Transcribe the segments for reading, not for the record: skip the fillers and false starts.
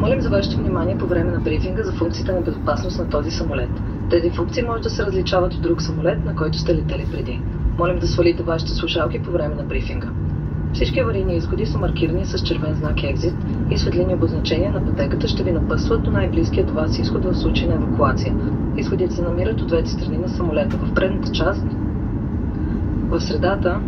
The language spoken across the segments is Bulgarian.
Молим за вашето внимание по време на брифинга за функциите на безопасност на този самолет. Тези функции може да се различават от друг самолет, на който сте летели преди. Молим да свалите вашите слушалки по време на брифинга. Всички аварийни изходи са маркирани с червен знак Exit и светлини обозначения на пътеката ще ви напътстват до най-близкия до вас изход в случай на евакуация. Изходите се намират от двете страни на самолета, в предната част, в средата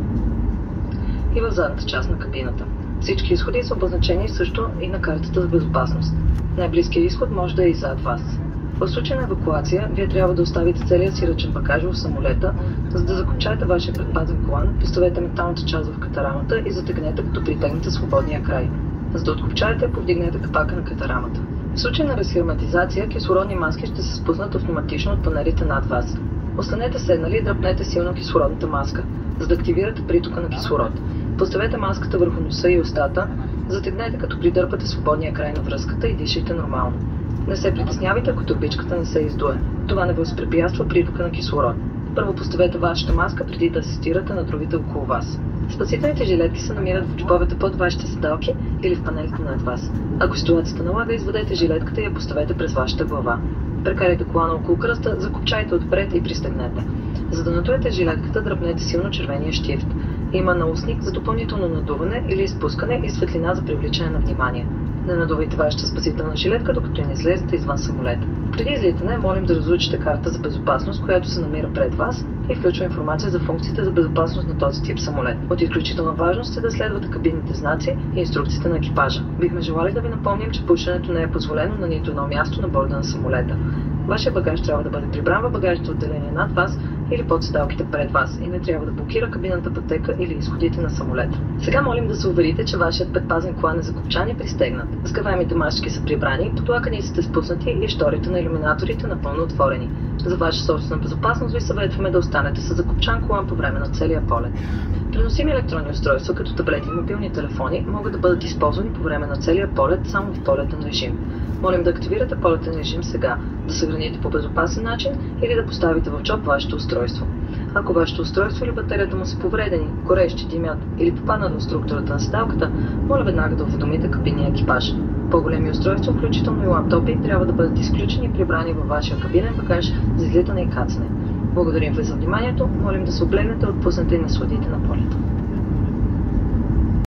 и в задната част на кабината. Всички изходи са обозначени също и на картата за безопасност. Най-близкият изход може да е и зад вас. В случай на евакуация, вие трябва да оставите целия си ръчен багаж в самолета, за да закопчаете вашия предпазен колан, поставете металната част в катарамата и затегнете, като притегнете свободния край. За да откопчаете, повдигнете капака на катарамата. В случай на разхерметизация, кислородни маски ще се спуснат автоматично от панелите над вас. Останете седнали и дръпнете силно кислородната маска, за да активирате притока на кислород. Поставете маската върху носа и устата, затегнете като придърпате свободния край на връзката и дишайте нормално. Не се притеснявайте, ако турбичката не се издуе. Това не ви възпрепятства притока на кислород. Първо поставете вашата маска преди да асистирате на другите около вас. Спасителните жилетки се намират в джобовете под вашите седалки или в панелите над вас. Ако ситуацията налага, извадете жилетката и я поставете през вашата глава. Прекарайте колана около кръста, закопчайте отпред и пристегнете. За да надуете жилетката, дръпнете силно червения щифт. Има наусник за допълнително надуване или изпускане и светлина за привличане на внимание. Не надувайте вашата спасителна жилетка, докато не излезете извън самолета. Преди излитане, молим да разучите карта за безопасност, която се намира пред вас и включва информация за функциите за безопасност на този тип самолет. От изключителна важност е да следвате кабинните знаци и инструкциите на екипажа. Бихме желали да ви напомним, че пушенето не е позволено на нито едно място на борда на самолета. Вашия багаж трябва да бъде прибран в багажното отделение над вас или под седалките пред вас и не трябва да блокира кабинната пътека или изходите на самолета. Сега молим да се уверите, че вашият предпазен колан е закопчан и пристегнат. Скъваемите масички са прибрани, подлаканиците спуснати и шторите на илюминаторите напълно отворени. За ваша собствена безопасност ви съветваме да останете с закопчан колан по време на целия полет. Преносими електронни устройства, като таблети и мобилни телефони, могат да бъдат използвани по време на целия полет само в полетен режим. Молим да активирате полетен режим сега, да съхраните по безопасен начин или да поставите в джоб вашето устройство. Ако вашето устройство или батерията му са повредени, горещи, димят или попаднат в структурата на седалката, моля веднага да уведомите кабинния екипаж. По-големи устройства, включително и лаптопи, трябва да бъдат изключени и прибрани във вашия кабинен багаж за излитане и кацане. Благодарим ви за вниманието, молим да се облегнете, отпуснете и насладите на полета.